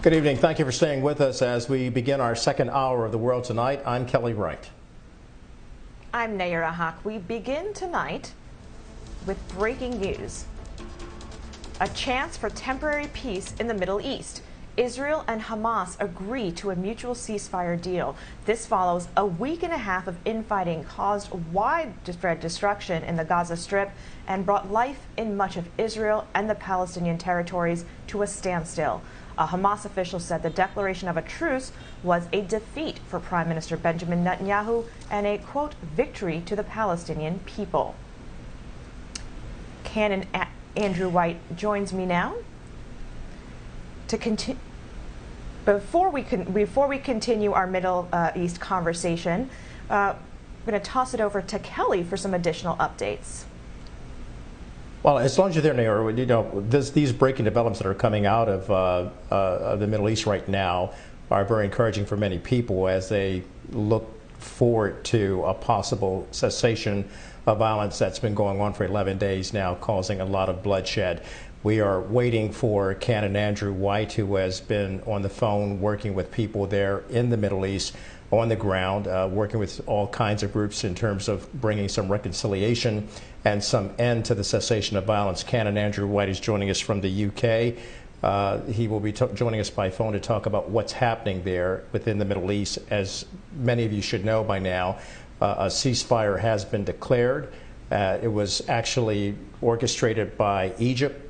Good evening. Thank you for staying with us as we begin our second hour of The World Tonight. I'm Kelly Wright. I'm Nayara Haq. We begin tonight with breaking news. A chance for temporary peace in the Middle East. Israel and Hamas agree to a mutual ceasefire deal. This follows a week and a half of infighting caused widespread destruction in the Gaza Strip and brought life in much of Israel and the Palestinian territories to a standstill. A Hamas official said the declaration of a truce was a defeat for Prime Minister Benjamin Netanyahu and a, quote, victory to the Palestinian people. Canon Andrew White joins me now to continue. Before we continue our Middle East conversation, I'm going to toss it over to Kelly for some additional updates. Well, as long as you're there, Nayara, you know, these breaking developments that are coming out of the Middle East right now are very encouraging for many people as they look forward to a possible cessation of violence that's been going on for 11 days now, causing a lot of bloodshed. We are waiting for Canon Andrew White, who has been on the phone working with people there in the Middle East on the ground, working with all kinds of groups in terms of bringing some reconciliation and some end to the cessation of violence. Canon Andrew White is joining us from the UK. He will be joining us by phone to talk about what's happening there within the Middle East. As many of you should know by now, a ceasefire has been declared. It was actually orchestrated by Egypt.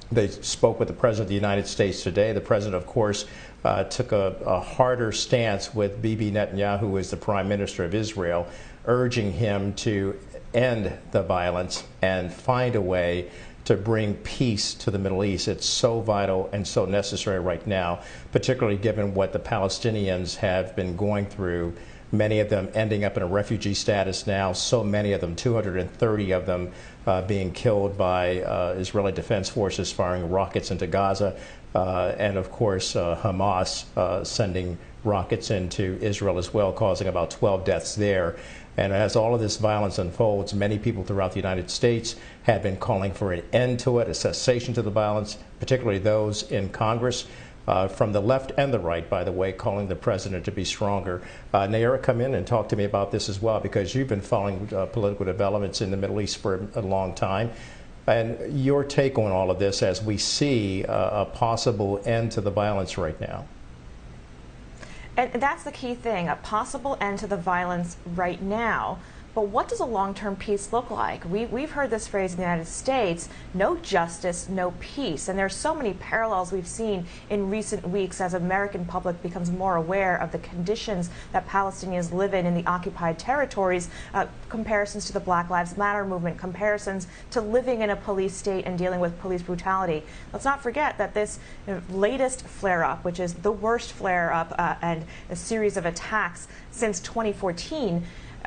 They spoke with the President of the United States today. The President, of course, took a harder stance with Bibi Netanyahu, who is the Prime Minister of Israel, urging him to end the violence and find a way to bring peace to the Middle East. It's so vital and so necessary right now, particularly given what the Palestinians have been going through. Many of them ending up in a refugee status now, so many of them, 230 of them, being killed by Israeli Defense Forces firing rockets into Gaza, and of course Hamas sending rockets into Israel as well, causing about 12 deaths there. And as all of this violence unfolds, many people throughout the United States have been calling for an end to it, a cessation to the violence, particularly those in Congress. From the left and the right, by the way, calling the president to be stronger. Nayara, come in and talk to me about this as well, because you've been following political developments in the Middle East for a long time. And your take on all of this as we see a possible end to the violence right now. And that's the key thing, a possible end to the violence right now. But what does a long-term peace look like? We've heard this phrase in the United States, no justice, no peace. And there's so many parallels we've seen in recent weeks as American public becomes more aware of the conditions that Palestinians live in the occupied territories, comparisons to the Black Lives Matter movement, comparisons to living in a police state and dealing with police brutality. Let's not forget that this latest flare-up, which is the worst flare-up and a series of attacks since 2014,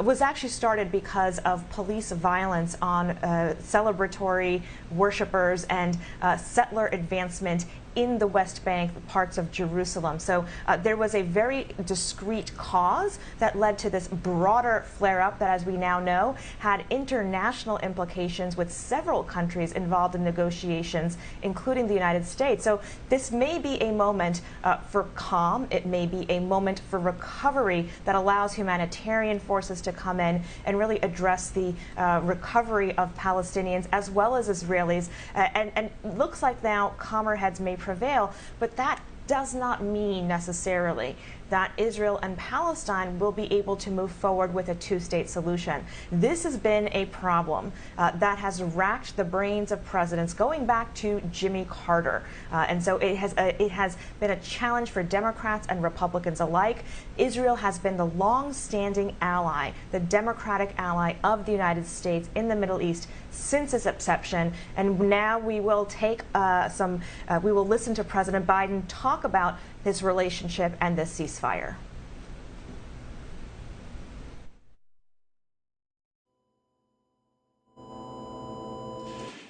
was actually started because of police violence on celebratory worshipers and settler advancement in the West Bank, parts of Jerusalem. So there was a very discrete cause that led to this broader flare-up that, as we now know, had international implications with several countries involved in negotiations, including the United States. So this may be a moment for calm. It may be a moment for recovery that allows humanitarian forces to come in and really address the recovery of Palestinians as well as Israelis. And looks like now calmer heads may prevail, but that does not mean necessarily that Israel and Palestine will be able to move forward with a two-state solution. This has been a problem that has racked the brains of presidents going back to Jimmy Carter. And so it has been a challenge for Democrats and Republicans alike. Israel has been the long-standing ally, the democratic ally of the United States in the Middle East since its inception. And now we will take we will listen to President Biden talk about this relationship and this ceasefire.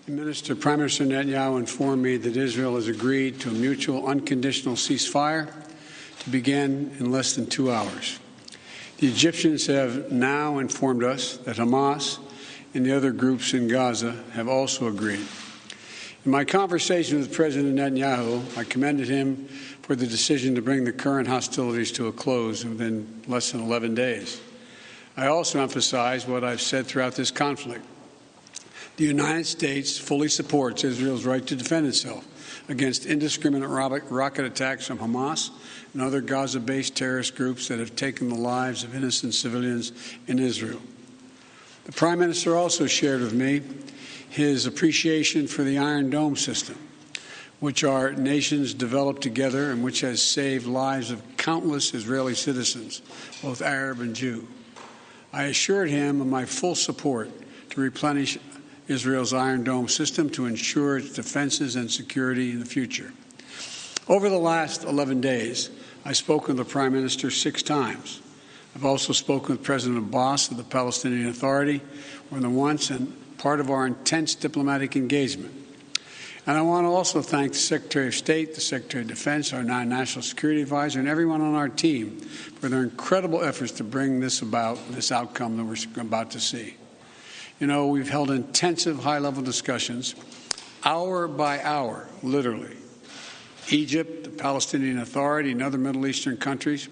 Prime Minister Netanyahu informed me that Israel has agreed to a mutual unconditional ceasefire to begin in less than 2 hours. The Egyptians have now informed us that Hamas and the other groups in Gaza have also agreed. In my conversation with President Netanyahu, I commended him for the decision to bring the current hostilities to a close within less than 11 days. I also emphasized what I've said throughout this conflict. The United States fully supports Israel's right to defend itself against indiscriminate rocket attacks from Hamas and other Gaza-based terrorist groups that have taken the lives of innocent civilians in Israel. The Prime Minister also shared with me his appreciation for the Iron Dome system, which our nations developed together and which has saved lives of countless Israeli citizens, both Arab and Jew. I assured him of my full support to replenish Israel's Iron Dome system to ensure its defenses and security in the future. Over the last 11 days, I've spoken with the Prime Minister 6 times. I've also spoken with President Abbas of the Palestinian Authority more than once, and part of our intense diplomatic engagement. And I want to also thank the Secretary of State, the Secretary of Defense, our National Security Advisor, and everyone on our team for their incredible efforts to bring this outcome that we're about to see. You know, we've held intensive high-level discussions, hour by hour, literally. Egypt, the Palestinian Authority, and other Middle Eastern countries,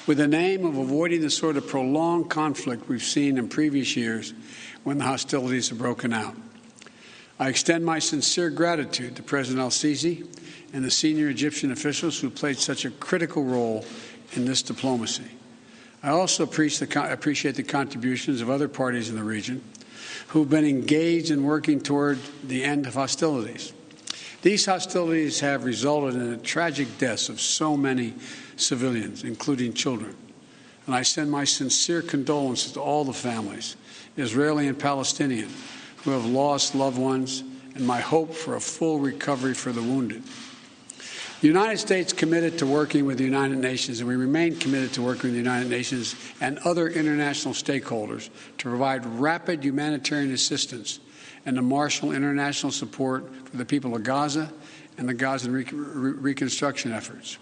with the aim of avoiding the sort of prolonged conflict we've seen in previous years when the hostilities have broken out. I extend my sincere gratitude to President al-Sisi and the senior Egyptian officials who played such a critical role in this diplomacy. I also appreciate the contributions of other parties in the region who've been engaged in working toward the end of hostilities. These hostilities have resulted in the tragic deaths of so many civilians, including children. And I send my sincere condolences to all the families, Israeli and Palestinian, who have lost loved ones, and my hope for a full recovery for the wounded. The United States committed to working with the United Nations, and we remain committed to working with the United Nations and other international stakeholders to provide rapid humanitarian assistance and to marshal international support for the people of Gaza and the Gaza reconstruction efforts.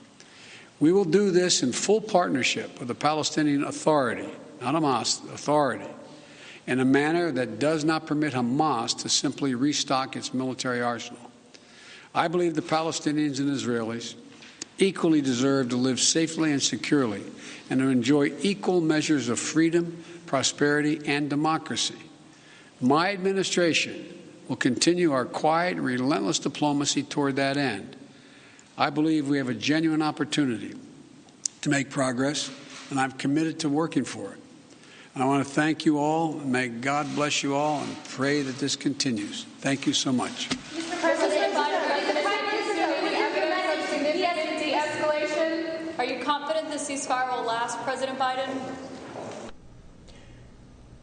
We will do this in full partnership with the Palestinian Authority, not Hamas, the Authority, in a manner that does not permit Hamas to simply restock its military arsenal. I believe the Palestinians and Israelis equally deserve to live safely and securely and to enjoy equal measures of freedom, prosperity, and democracy. My administration will continue our quiet and relentless diplomacy toward that end. I believe we have a genuine opportunity to make progress, and I'm committed to working for it. And I want to thank you all, and may God bless you all, and pray that this continues. Thank you so much. Mr. President Biden, evidence of significant de-escalation? Are you confident the ceasefire will last, President Biden?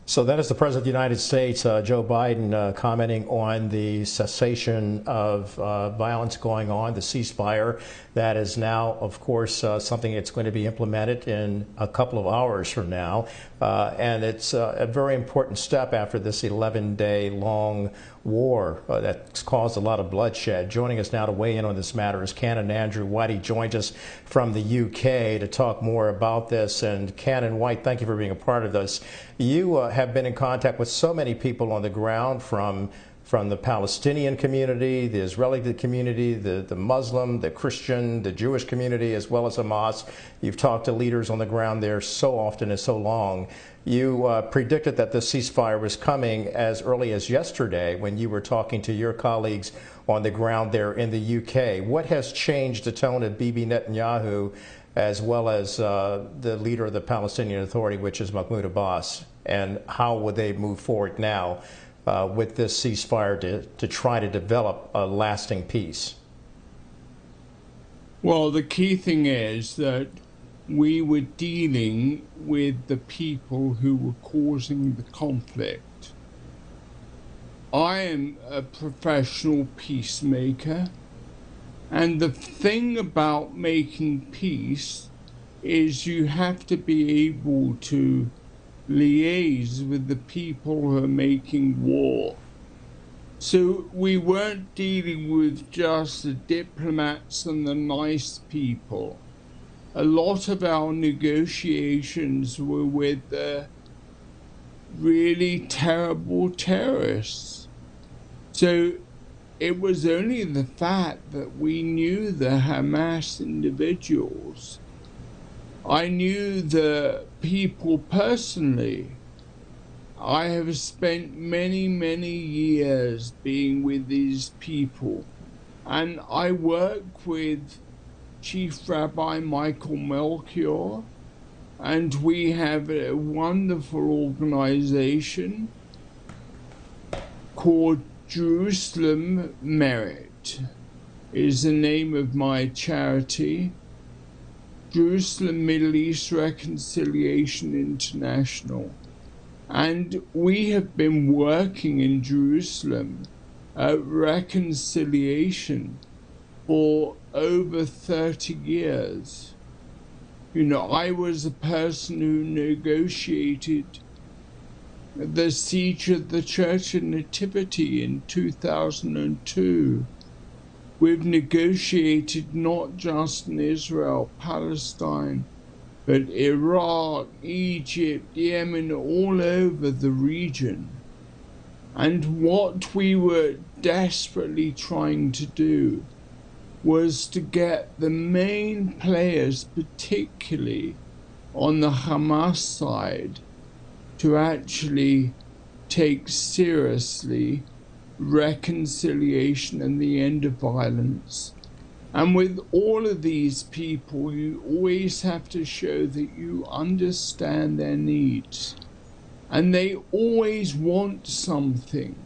So that is the President of the United States, Joe Biden, commenting on the cessation of violence going on, the ceasefire. That is now, of course, something that's going to be implemented in a couple of hours from now. And it's a very important step after this 11-day long war that's caused a lot of bloodshed. Joining us now to weigh in on this matter is Canon Andrew White. He joins us from the UK to talk more about this. And Canon White, thank you for being a part of this. You have been in contact with so many people on the ground from the Palestinian community, the Israeli community, the Muslim, the Christian, the Jewish community, as well as Hamas. You've talked to leaders on the ground there so often and so long. You predicted that the ceasefire was coming as early as yesterday when you were talking to your colleagues on the ground there in the UK. What has changed the tone of Bibi Netanyahu as well as the leader of the Palestinian Authority, which is Mahmoud Abbas, and how would they move forward now with this ceasefire to try to develop a lasting peace? Well, the key thing is that we were dealing with the people who were causing the conflict. I am a professional peacemaker, and the thing about making peace is you have to be able to liaise with the people who are making war. So we weren't dealing with just the diplomats and the nice people. A lot of our negotiations were with the really terrible terrorists. So it was only the fact that we knew the Hamas individuals. I knew the people personally. I have spent many, many years being with these people, and I work with Chief Rabbi Michael Melchior, and we have a wonderful organization called Jerusalem Merit, is the name of my charity. Jerusalem Middle East Reconciliation International. And we have been working in Jerusalem at reconciliation for over 30 years. You know, I was a person who negotiated the siege of the Church of Nativity in 2002. We've negotiated not just in Israel, Palestine, but Iraq, Egypt, Yemen, all over the region. And what we were desperately trying to do was to get the main players, particularly on the Hamas side, to actually take seriously reconciliation and the end of violence. And with all of these people, you always have to show that you understand their needs. And they always want something.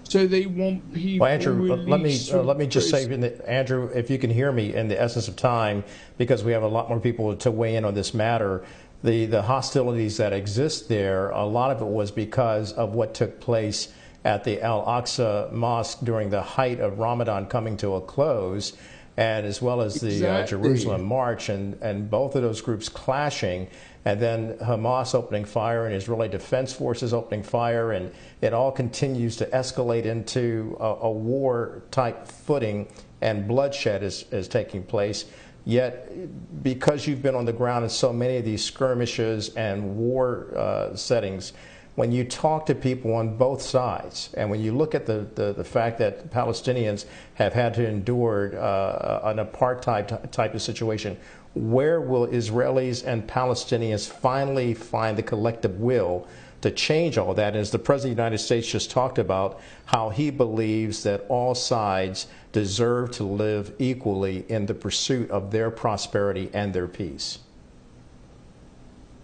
So they want people. Well, Andrew, let me just say, Andrew, if you can hear me in the essence of time, because we have a lot more people to weigh in on this matter. The hostilities that exist there, a lot of it was because of what took place at the Al-Aqsa Mosque during the height of Ramadan coming to a close, and as well as the Jerusalem March, and both of those groups clashing, and then Hamas opening fire and Israeli Defense Forces opening fire, and it all continues to escalate into a war-type footing, and bloodshed is taking place. Yet, because you've been on the ground in so many of these skirmishes and war settings, when you talk to people on both sides, and when you look at the fact that Palestinians have had to endure an apartheid type of situation, where will Israelis and Palestinians finally find the collective will to change all that? As the President of the United States just talked about, how he believes that all sides deserve to live equally in the pursuit of their prosperity and their peace.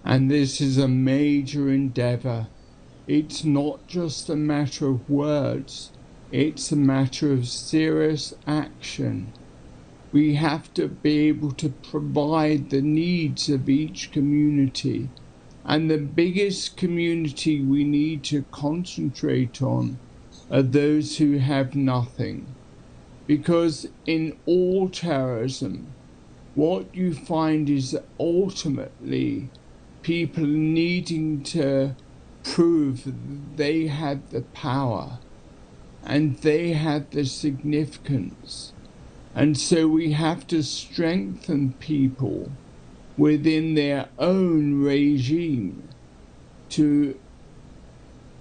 And this is a major endeavor. It's not just a matter of words, it's a matter of serious action. We have to be able to provide the needs of each community. And the biggest community we need to concentrate on are those who have nothing. Because in all terrorism, what you find is that ultimately people needing to prove that they had the power and they had the significance. And so we have to strengthen people within their own regime to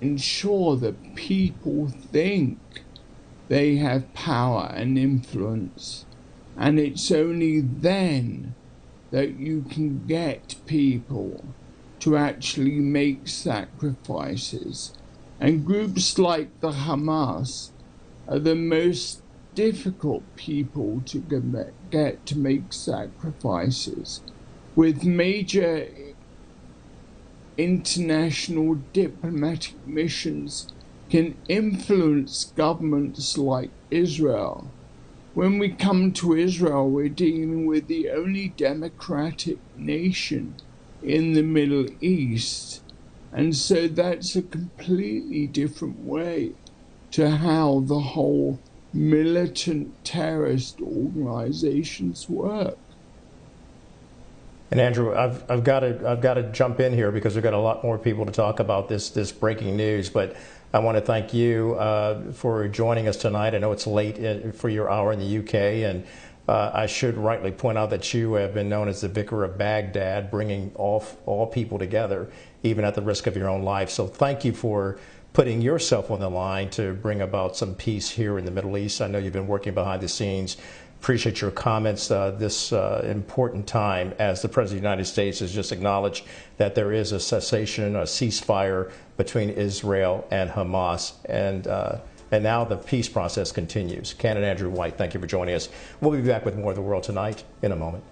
ensure that people think they have power and influence. And it's only then that you can get people to actually make sacrifices. And groups like the Hamas are the most difficult people to get to make sacrifices, with major international diplomatic missions can influence governments like Israel. When we come to Israel, we're dealing with the only democratic nation in the Middle East. And so that's a completely different way to how the whole militant terrorist organizations work. And Andrew, I've got to jump in here because we've got a lot more people to talk about this breaking news. But I want to thank you for joining us tonight. I know it's late for your hour in the UK, and I should rightly point out that you have been known as the Vicar of Baghdad, bringing all people together, even at the risk of your own life. So thank you for putting yourself on the line to bring about some peace here in the Middle East. I know you've been working behind the scenes. Appreciate your comments this important time as the President of the United States has just acknowledged that there is a cessation, a ceasefire between Israel and Hamas. And now the peace process continues. Ken and Andrew White, thank you for joining us. We'll be back with more of The World Tonight in a moment.